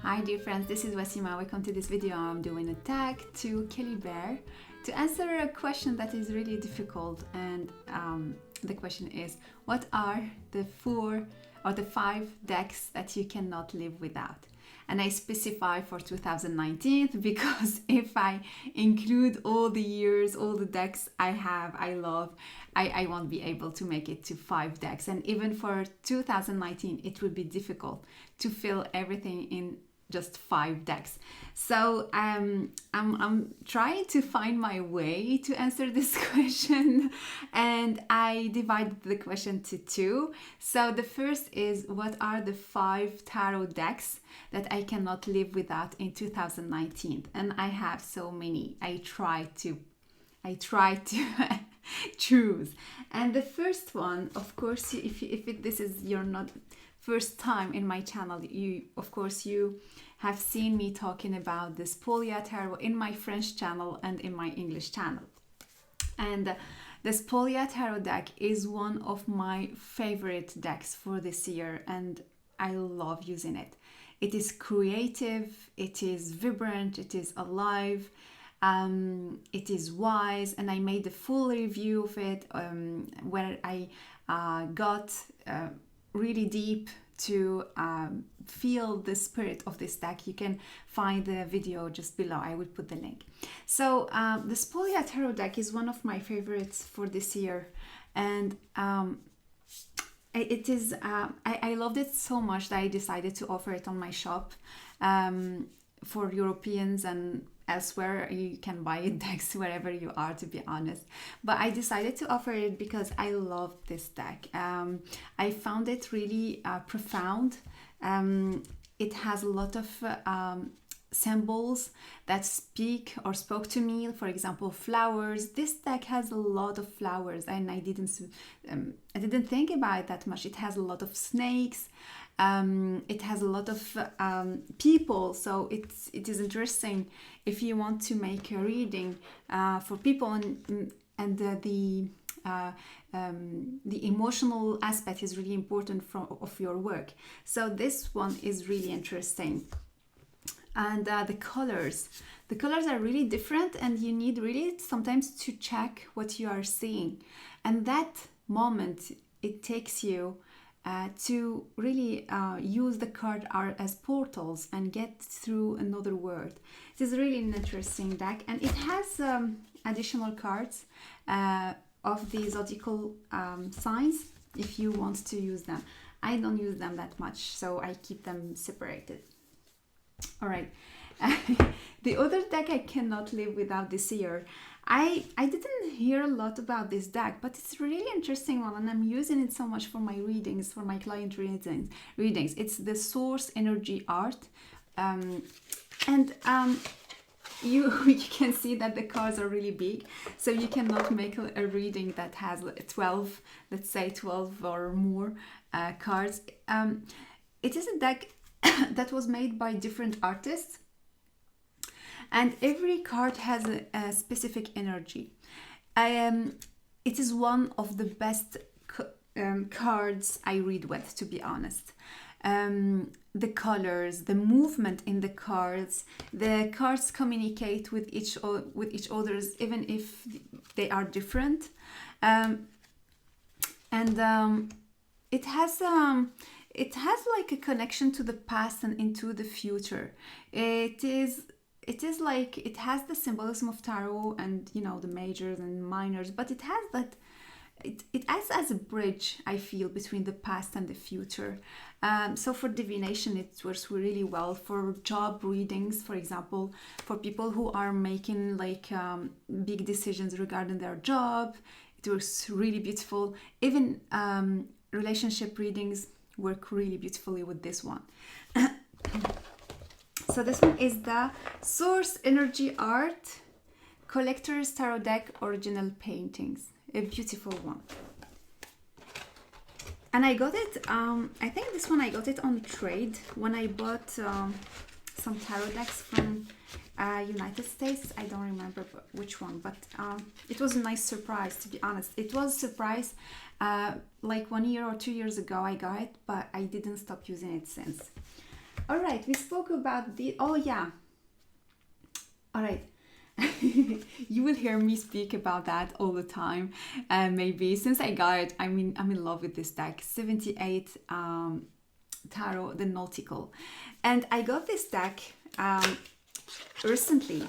Hi dear friends, this is Ouassima. Welcome to this video. I'm doing a tag to Kelly Bear to answer a question that is really difficult, and the question is, what are the 4 or the 5 decks that you cannot live without? And I specify for 2019 because if I include all the years, all the decks I love, I won't be able to make it to 5 decks. And even for 2019, it would be difficult to fill everything in just 5 decks. So I'm trying to find my way to answer this question, and I divided the question to 2. So the first is, what are the 5 tarot decks that I cannot live without in 2019? And I have so many. I try to choose. And the first one, of course, this is your not first time in my channel, you have seen me talking about this Policia Tarot in my French channel and in my English channel. And this Policia Tarot deck is one of my favorite decks for this year, and I love using it. It is creative, it is vibrant, it is alive, it is wise, and I made a full review of it where I got really deep to feel the spirit of this deck. You can find the video just below. I will put the link. So the Policia Tarot deck is one of my favorites for this year, and it is I loved it so much that I decided to offer it on my shop for Europeans, and elsewhere you can buy it decks wherever you are, to be honest, but I decided to offer it because I love this deck. I found it really profound. It has a lot of symbols that spoke to me. For example, flowers. This deck has a lot of flowers, and I didn't think about it that much. It has a lot of snakes. It has a lot of people, so it is interesting if you want to make a reading for people, and the emotional aspect is really important of your work. So this one is really interesting. And the colors are really different, and you need really sometimes to check what you are seeing, and that moment it takes you to really use the card art as portals and get through another world. It is really an interesting deck, and it has additional cards of the zodiacal signs if you want to use them. I don't use them that much, so I keep them separated. All right. The other deck I cannot live without this year. I didn't hear a lot about this deck, but it's a really interesting one, and I'm using it so much for my readings, for my client readings. It's the Source Energy Art, and you can see that the cards are really big, so you cannot make a reading that has 12, let's say 12 or more cards. It is a deck that was made by different artists, and every card has a specific energy. It is one of the best cards I read with, to be honest. The colors, the movement in the cards communicate with each others, even if they are different. It has like a connection to the past and into the future. It is like, it has the symbolism of tarot and, you know, the majors and minors, but it has that, it acts as a bridge, I feel, between the past and the future. So for divination, it works really well. For job readings, for example, for people who are making like big decisions regarding their job, it works really beautiful. Even relationship readings work really beautifully with this one. So this one is the Source Energy Art Collector's Tarot Deck Original Paintings. A beautiful one. And I got it, I think this one I got it on trade when I bought some tarot decks from United States. I don't remember which one, but it was a nice surprise, to be honest. It was a surprise. Like 1 year or 2 years ago I got it, but I didn't stop using it since. All right, we spoke about the, oh yeah, all right. You will hear me speak about that all the time. Maybe since I got it, I mean, I'm in love with this deck, 78 Tarot, the Nautical. And I got this deck recently.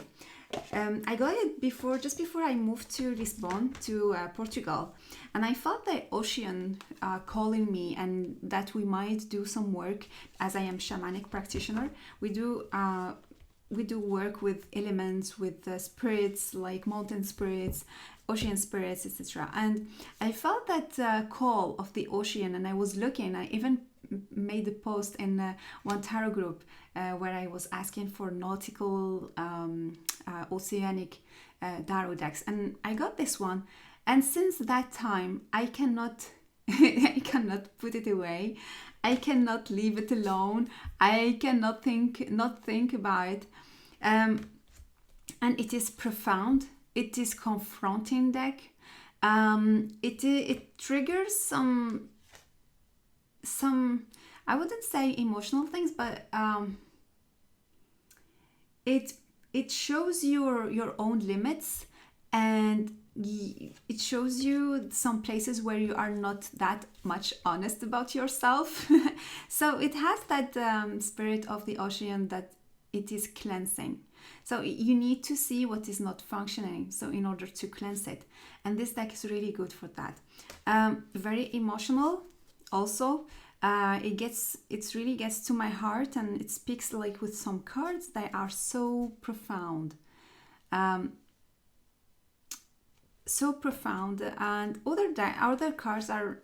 I got it just before I moved to Lisbon, to Portugal. And I felt the ocean calling me, and that we might do some work, as I am shamanic practitioner. We do work with elements, with spirits like mountain spirits, ocean spirits, etc. And I felt that call of the ocean, and I was looking. I even made a post in one tarot group where I was asking for nautical, oceanic tarot decks, and I got this one. And since that time, I cannot I cannot put it away. I cannot leave it alone. I cannot not think about it. And it is profound. It is confronting deck. It triggers some I wouldn't say emotional things, but it shows your own limits, and it shows you some places where you are not that much honest about yourself. So it has that spirit of the ocean, that it is cleansing. So you need to see what is not functioning, so in order to cleanse it. And this deck is really good for that. Very emotional also. It really gets to my heart, and it speaks like with some cards that are so profound. So profound, and other cards are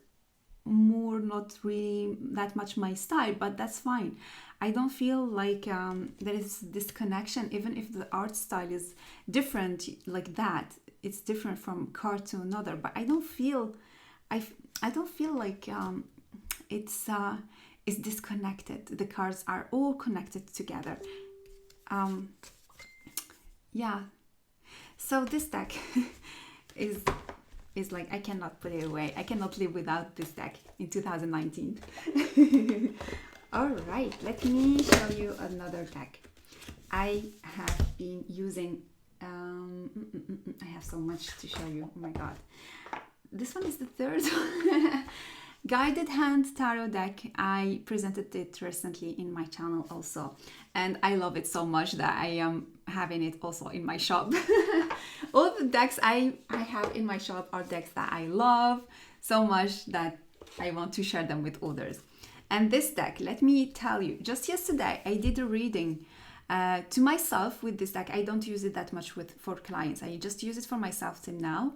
more not really that much my style, but that's fine. I don't feel like there is this connection, even if the art style is different like that. It's different from card to another, but I don't feel like it's disconnected. The cards are all connected together. Yeah. So this deck is like, I cannot put it away. I cannot live without this deck in 2019. All right, let me show you another deck. I have been using, I have so much to show you. Oh my God. This one is the third Guided Hand Tarot deck. I presented it recently in my channel also, and I love it so much that I am having it also in my shop. All the decks I have in my shop are decks that I love so much that I want to share them with others. And this deck, let me tell you, just yesterday I did a reading to myself with this deck. I don't use it that much for clients. I just use it for myself till now.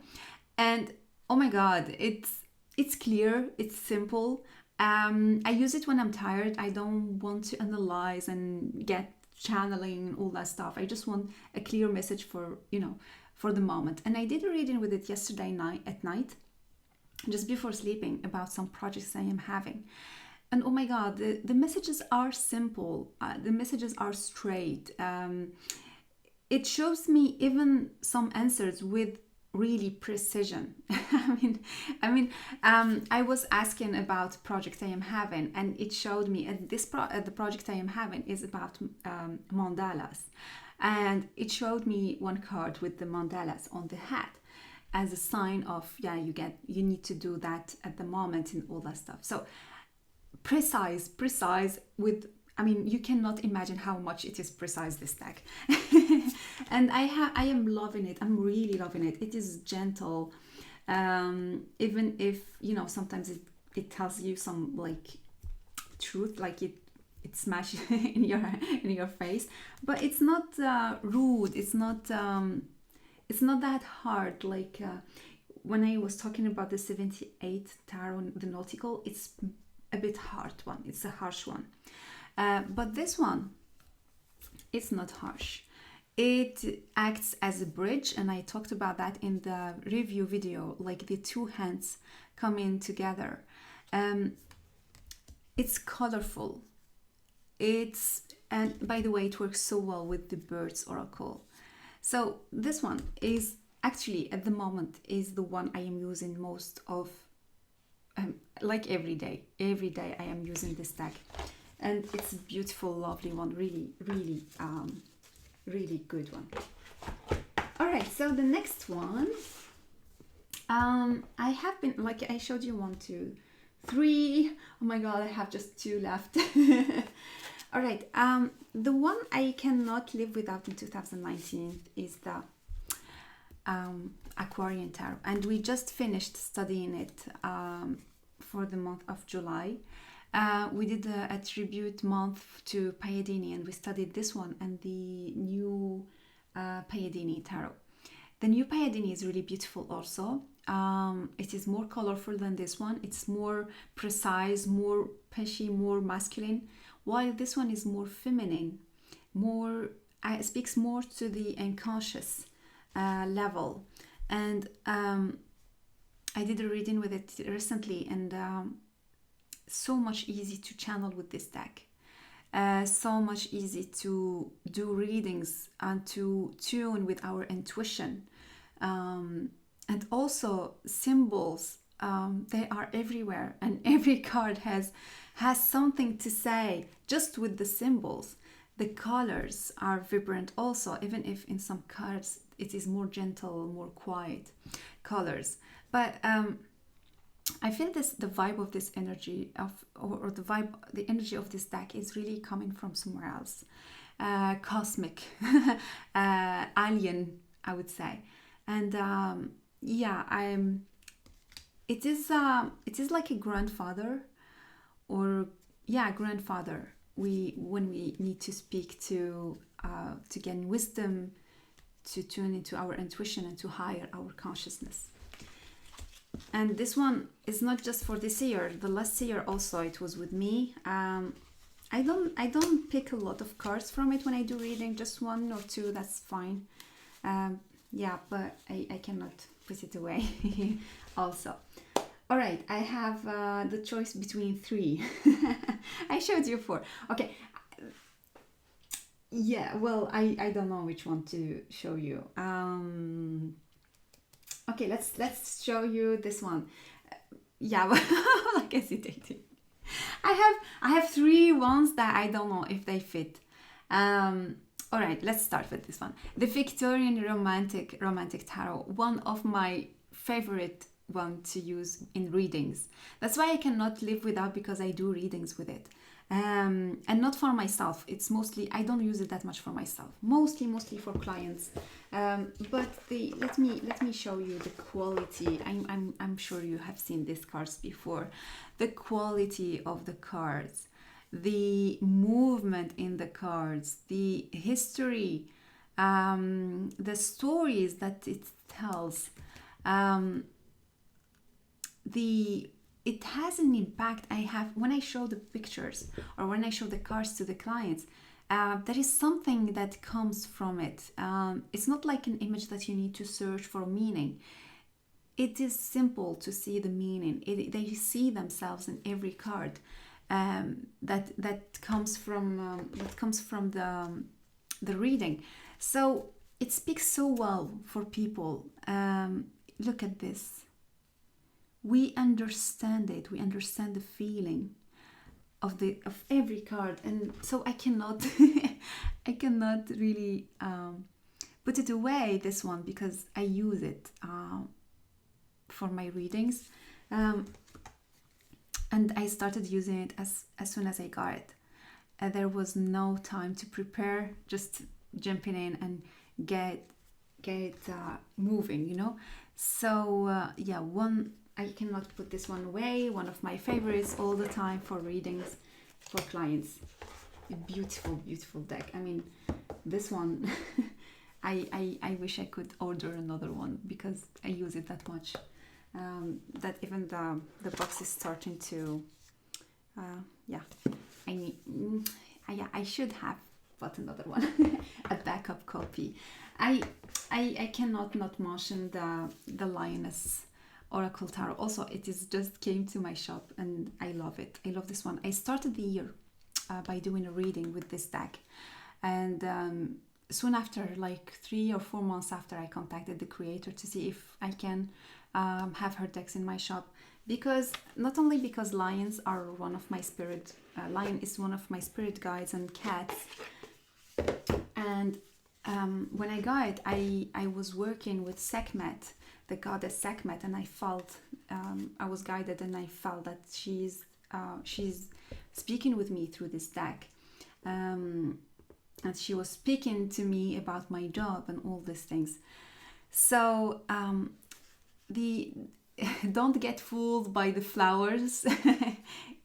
And oh my God, it's clear, it's simple. I use it when I'm tired. I don't want to analyze and get channeling and all that stuff. I just want a clear message for the moment. And I did a reading with it yesterday at night, just before sleeping, about some projects I am having. And oh my God, the messages are simple. The messages are straight. It shows me even some answers with really precision. I was asking about project I am having, and it showed me the project I am having is about mandalas, and it showed me one card with the mandalas on the hat as a sign of you need to do that at the moment and all that stuff. So precise with, you cannot imagine how much it is precise, this deck. And I am loving it. I'm really loving it. It is gentle, even if sometimes it tells you some like truth, like it smashes in your face, but it's not rude. It's not that hard. Like when I was talking about the 78 Tarot, the Nautical, it's a bit hard one. It's a harsh one. But this one, it's not harsh. It acts as a bridge, and I talked about that in the review video, like the two hands coming together. It's colorful. And by the way, it works so well with the Birds Oracle. So this one is actually, at the moment, is the one I am using most of, like every day. Every day I am using this deck. and it's a beautiful, lovely one. Really, really, really good one. All right, so the next one, I have been, like I showed you 1, 2, 3. Oh my god, I have just 2 left. All right, the one I cannot live without in 2019 is the Aquarian Tower, and we just finished studying it for the month of July. We did a tribute month to Payadini, and we studied this one and the new Payadini Tarot. The new Payadini is really beautiful also. It is more colorful than this one. It's more precise, more peshy, more masculine, while this one is more feminine, more speaks more to the unconscious level. And I did a reading with it recently, and so much easy to channel with this deck. So much easy to do readings and to tune with our intuition. And also symbols, they are everywhere, and every card has something to say just with the symbols. The colors are vibrant also, even if in some cards it is more gentle, more quiet colors. But I feel the vibe of this energy or the energy of this deck is really coming from somewhere else, cosmic, alien, I would say. And it is like a grandfather, or grandfather. When we need to speak to gain wisdom, to tune into our intuition and to higher our consciousness. And this one is not just for this year. The last year also it was with me. I don't pick a lot of cards from it when I do reading. Just 1 or 2, that's fine. But I cannot put it away also. All right, I have the choice between 3. I showed you 4. Okay. Yeah, well, I don't know which one to show you. Okay, let's show you this one. Like hesitating. I have 3 ones that I don't know if they fit. All right, let's start with this one. The Victorian Romantic Tarot, one of my favorite one to use in readings. That's why I cannot live without, because I do readings with it. And not for myself. It's mostly, I don't use it that much for myself. Mostly for clients. But let me show you the quality. I'm sure you have seen these cards before. The quality of the cards, the movement in the cards, the history, the stories that it tells. It has an impact. When I show the pictures or when I show the cards to the clients, there is something that comes from it. It's not like an image that you need to search for meaning. It is simple to see the meaning. They see themselves in every card. That comes from the reading. So it speaks so well for people. Look at this. We understand it. We understand the feeling of every card, and so I cannot really put it away, this one, because I use it for my readings, and I started using it as soon as I got it. There was no time to prepare, just jumping in and get moving, So I cannot put this one away. One of my favorites all the time for readings for clients. A beautiful, beautiful deck. I mean, this one, I wish I could order another one because I use it that much. That even the box is starting to, I should have bought another one, a backup copy. I cannot not mention the Lioness Oracle Tarot. Also, it is just came to my shop and I love it. I love this one. I started the year by doing a reading with this deck, and soon after, like 3 or 4 months after, I contacted the creator to see if I can have her decks in my shop, because not only because lions are one of my spirit, lion is one of my spirit guides, and cats. And when I got it, I was working with Sekhmet, the goddess Sekhmet, and I felt I was guided, and I felt that she's speaking with me through this deck, and she was speaking to me about my job and all these things. So don't get fooled by the flowers.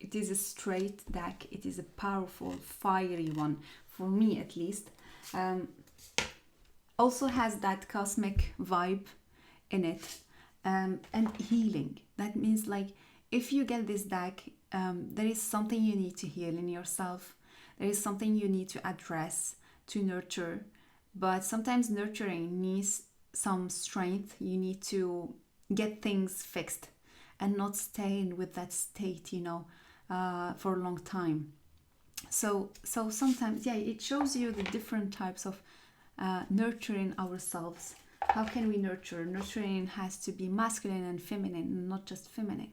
It is a straight deck. It is a powerful, fiery one, for me at least. Also has that cosmic vibe in it, and healing. That means, like, if you get this deck, there is something you need to heal in yourself. There is something you need to address, to nurture. But sometimes nurturing needs some strength. You need to get things fixed and not stay with that state, for a long time. So sometimes, it shows you the different types of nurturing ourselves. How can we nurture? Nurturing has to be masculine and feminine, not just feminine.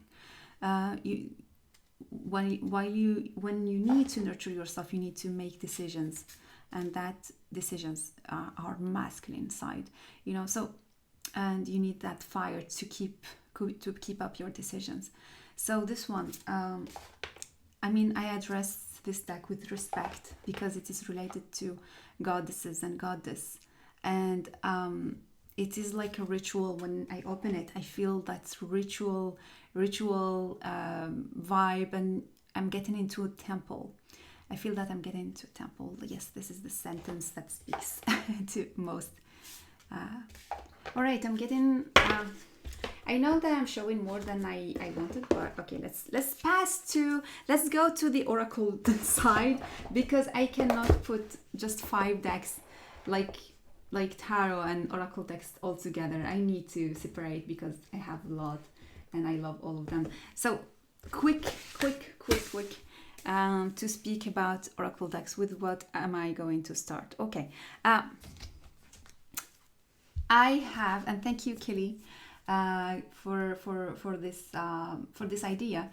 When you need to nurture yourself, you need to make decisions, and that decisions are masculine side, So, and you need that fire to keep up your decisions. So this one, I address this deck with respect, because it is related to goddesses and goddess, and it is like a ritual. When I open it, I feel that ritual vibe, and I'm getting into a temple. I feel that I'm getting into a temple. Yes, this is the sentence that speaks to most. All right, I'm getting. I know that I'm showing more than I wanted, but okay, let's go to the oracle side, because I cannot put just 5 decks like tarot and oracle decks all together. I need to separate, because I have a lot and I love all of them. So quick to speak about oracle decks. With what am I going to start? Okay, I have, and thank you, Kelly, for this idea.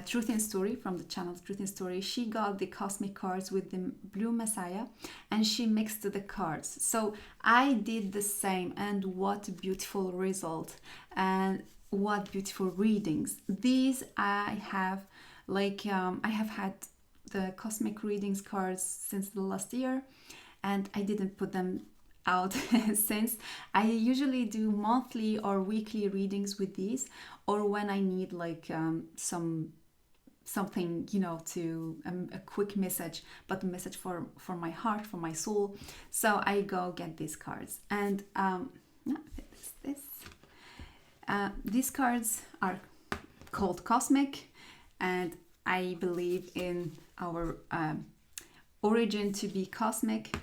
Truth in Story, from the channel Truth in Story, she got the cosmic cards with the blue messiah, and she mixed the cards. So I did the same, and what beautiful result, and what beautiful readings. These I have I have had the cosmic readings cards since the last year, and I didn't put them out since. I usually do monthly or weekly readings with these, or when I need something, to a quick message, but a message for my heart, for my soul. So I go get these cards, and these cards are called cosmic, and I believe in our origin to be cosmic.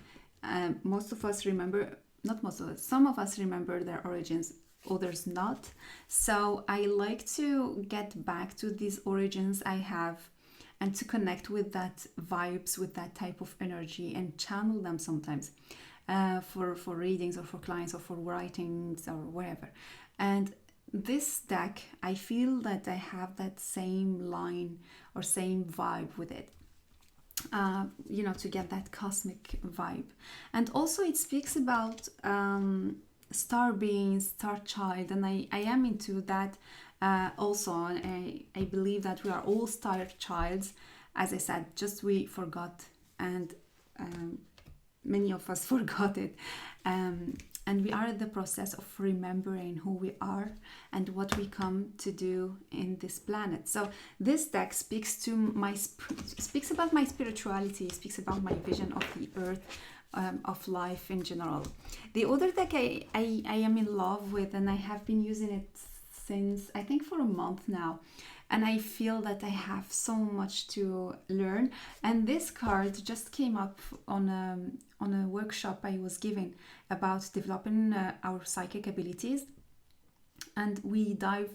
Most of us remember, not most of us, some of us remember their origins, others not. So I like to get back to these origins I have, and to connect with that vibes, with that type of energy, and channel them sometimes for readings, or for clients, or for writings, or whatever. And this deck, I feel that I have that same line or same vibe with it. To get that cosmic vibe. And also it speaks about star beings, star child, and I am into that also. And I believe that we are all star childs, as I said, just we forgot, and many of us forgot it, and we are in the process of remembering who we are and what we come to do in this planet. So this deck speaks about my spirituality, speaks about my vision of the earth, of life in general. The other deck I am in love with, and I have been using it since, I think, for a month now, and I feel that I have so much to learn. And this card just came up on a workshop I was giving about developing our psychic abilities, and we dive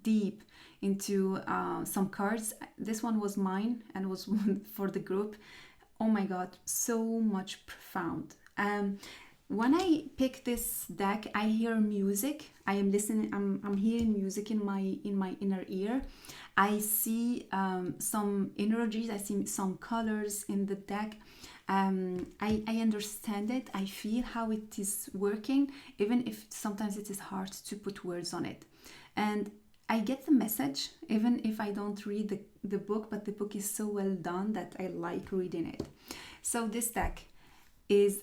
deep into some cards. This one was mine and was for the group. Oh my god, so much profound. when I pick this deck, I hear music. I am listening. I'm hearing music in my inner ear. I see some energies. I see some colors in the deck. I understand it. I feel how it is working, even if sometimes it is hard to put words on it. And I get the message, even if I don't read the book, but the book is so well done that I like reading it. So this deck is,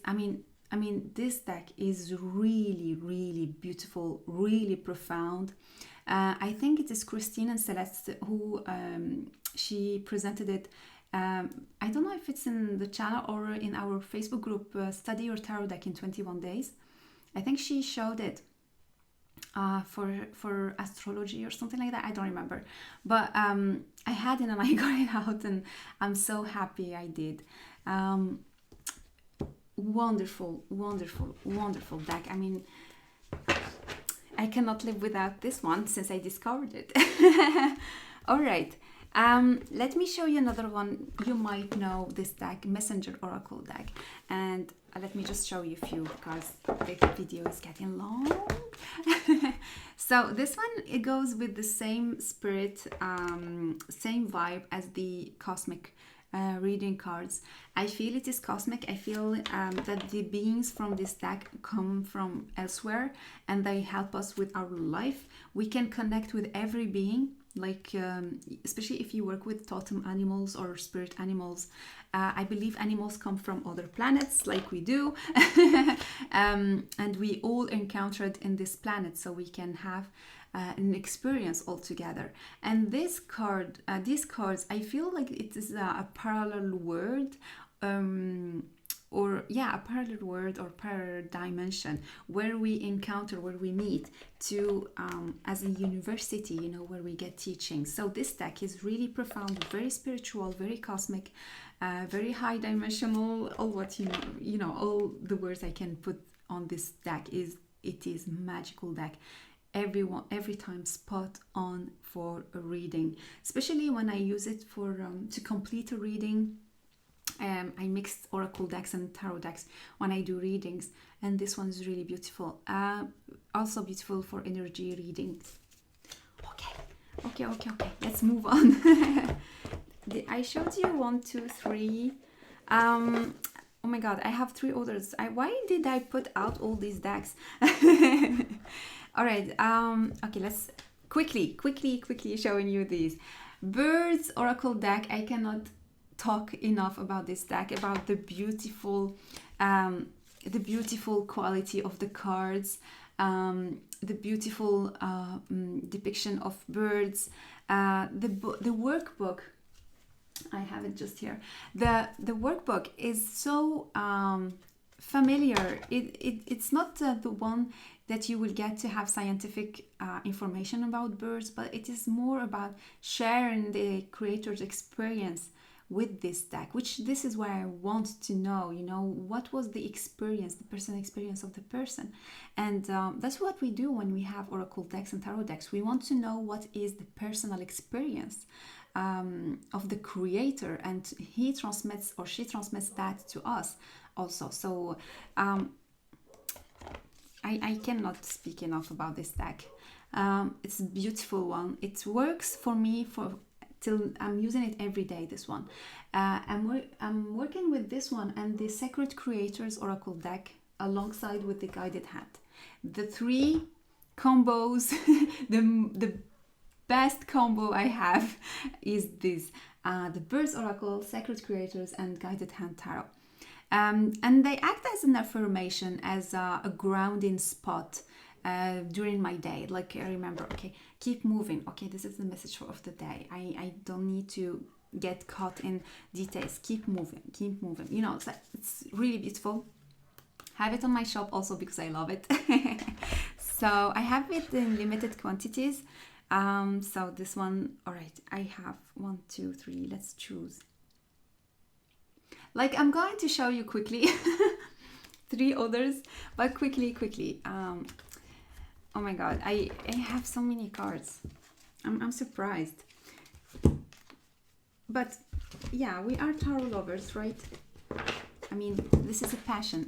this deck is really, really beautiful, really profound. I think it is Christine and Celeste who she presented it. I don't know if it's in the channel or in our Facebook group, Study Your Tarot Deck in 21 Days. I think she showed it for astrology or something like that. I don't remember. But I had it and I got it out, and I'm so happy I did. Wonderful, wonderful, wonderful deck. I mean, I cannot live without this one since I discovered it. All right, let me show you another one. You might know this deck, Messenger Oracle deck, and let me just show you a few because the video is getting long. So this one, it goes with the same spirit, same vibe as the cosmic reading cards. I feel it is cosmic. I feel that the beings from this deck come from elsewhere and they help us with our life. We can connect with every being, like especially if you work with totem animals or spirit animals. I believe animals come from other planets like we do. And we all encountered in this planet, so we can have an experience all together. And this card, these cards, I feel like it is a parallel world, a parallel world or parallel dimension where we encounter, where we meet to as a university, you know, where we get teaching. So this deck is really profound, very spiritual, very cosmic, very high dimensional. All what you know, all the words I can put on this deck is it is magical deck. Every time spot on for a reading, especially when I use it for to complete a reading. I mix oracle decks and tarot decks when I do readings, and this one is really beautiful. Also beautiful for energy readings. Okay, let's move on. I showed you 1, 2, 3. Oh my god, I have 3 others. Why did I put out all these decks? All right, okay, let's quickly showing you these. Birds Oracle deck. I cannot talk enough about this deck, about the beautiful quality of the cards, the beautiful depiction of birds, the workbook. I have it just here. The workbook is so familiar. It's not the one that you will get to have scientific information about birds, but it is more about sharing the creator's experience with this deck, which this is where I want to know, you know, what was the experience, the personal experience of the person. And that's what we do when we have oracle decks and tarot decks. We want to know what is the personal experience of the creator, and he transmits or she transmits that to us also. So I cannot speak enough about this deck. It's a beautiful one. It works for me till I'm using it every day, this one. I'm working with this one and the Sacred Creators Oracle deck alongside with the Guided Hand. The 3 combos, the best combo I have is this, the Birds Oracle, Sacred Creators, and Guided Hand Tarot. And they act as an affirmation, as a grounding spot during my day. Like I remember, okay, keep moving. Okay, this is the message of the day. I don't need to get caught in details. Keep moving. You know, it's really beautiful. Have it on my shop also because I love it. So I have it in limited quantities. So this one, all right, I have 1, 2, 3. Let's choose. Like I'm going to show you quickly 3 others, but quickly. Oh my god, I have so many cards. I'm surprised. But yeah, we are tarot lovers, right? I mean, this is a passion.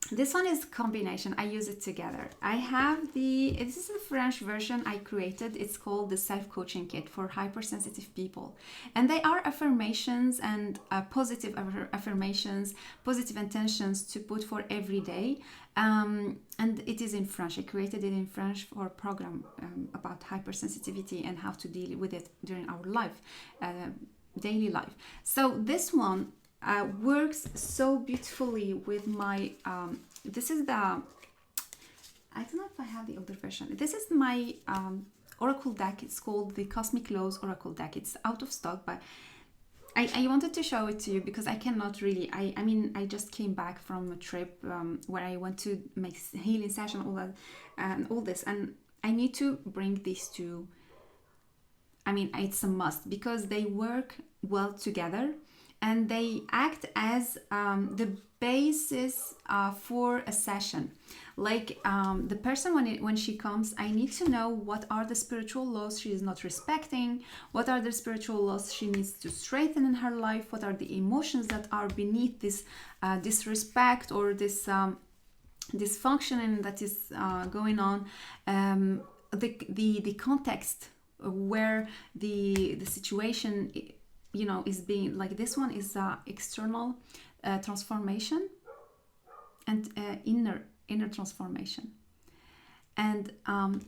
This one is combination. I use it together. I have this is a French version I created. It's called the self-coaching kit for hypersensitive people. And they are affirmations and positive affirmations, positive intentions to put for every day. And it is in French. I created it in French for a program about hypersensitivity and how to deal with it during our life, daily life. So this one works so beautifully with my this is the, I don't know if I have the older version. This is my oracle deck. It's called the Cosmic Laws Oracle deck. It's out of stock, but I wanted to show it to you because I cannot really, I mean, I just came back from a trip where I went to make healing session, all that, and all this, and I need to bring these two. I mean, it's a must because they work well together. And they act as the basis for a session. Like the person, when she comes, I need to know what are the spiritual laws she is not respecting, what are the spiritual laws she needs to straighten in her life, what are the emotions that are beneath this disrespect or this dysfunctioning that is going on, the context where the situation, you know, is being, like this one is external transformation and inner transformation. And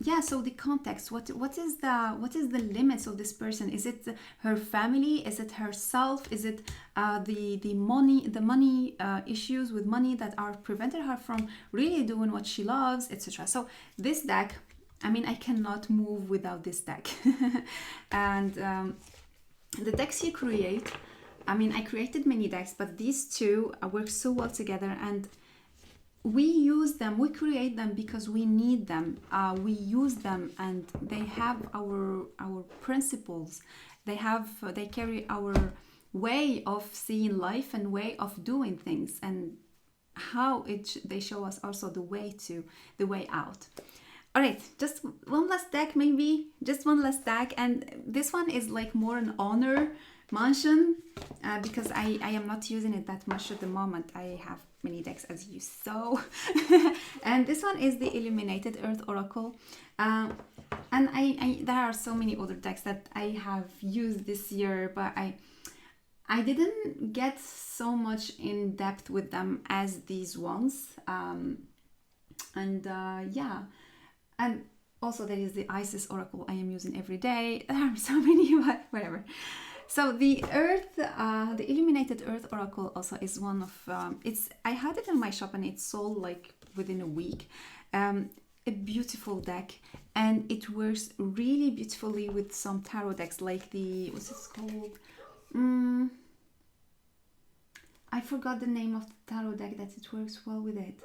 yeah, so the context, what is the limits of this person? Is it her family? Is it herself? Is it the money issues with money that are preventing her from really doing what she loves, etc. So this deck, I mean, I cannot move without this deck. And the decks you create, I mean, I created many decks, but these two work so well together, and we use them, we create them because we need them. We use them, and they have our principles. They carry our way of seeing life and way of doing things, and how they show us also the way out. All right, just one last deck, maybe just one last deck, and this one is like more an honor mansion because I am not using it that much at the moment. I have many decks as you saw. And this one is the Illuminated Earth Oracle, and there are so many other decks that I have used this year, but I didn't get so much in depth with them as these ones. Yeah. And also there is the Isis Oracle I am using every day. There are so many, but whatever. So the Illuminated Earth Oracle also is one of, I had it in my shop and it sold like within a week. A beautiful deck, and it works really beautifully with some tarot decks like what's this called? I forgot the name of the tarot deck that it works well with it.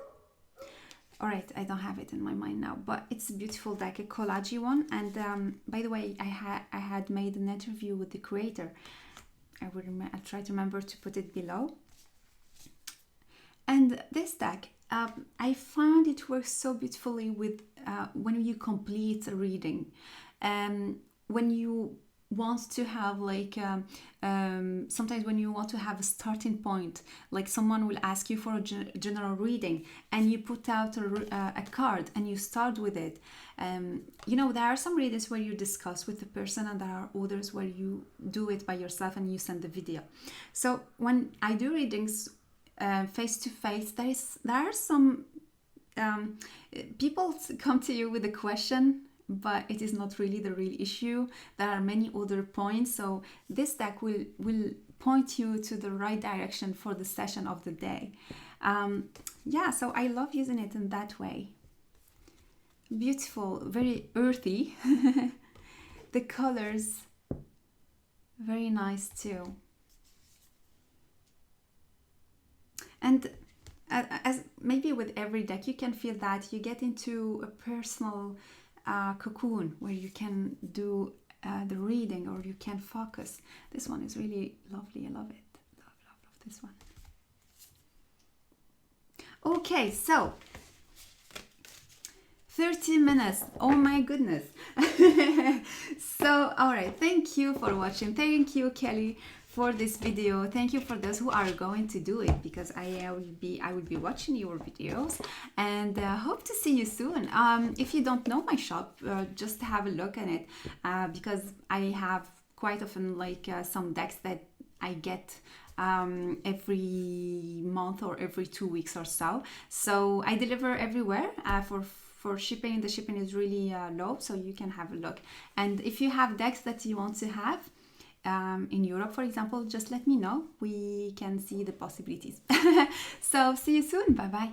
All right, I don't have it in my mind now, but it's a beautiful deck, a collage one. And by the way, I had made an interview with the creator. I'll try to remember to put it below. And this deck, I found it works so beautifully with when you complete a reading, when you want to have like sometimes when you want to have a starting point, like someone will ask you for a general reading and you put out a card and you start with it. You know, there are some readings where you discuss with the person, and there are others where you do it by yourself and you send the video. So when I do readings face to face, there are some people come to you with a question, but it is not really the real issue. There are many other points, so this deck will point you to the right direction for the session of the day. Yeah, so I love using it in that way. Beautiful, very earthy. The colors, very nice too. And as maybe with every deck, you can feel that you get into a personal cocoon where you can do the reading, or you can focus. This one is really lovely. I love it. Love this one. Okay, so 30 minutes. Oh my goodness. So, all right. Thank you for watching. Thank you, Kelly, for this video. Thank you for those who are going to do it, because I will be watching your videos, and hope to see you soon. If you don't know my shop, just have a look at it, because I have quite often like some decks that I get every month or every 2 weeks or so. So I deliver everywhere. For shipping, the shipping is really low, so you can have a look. And if you have decks that you want to have in Europe, for example, just let me know. We can see the possibilities. So see you soon. Bye bye.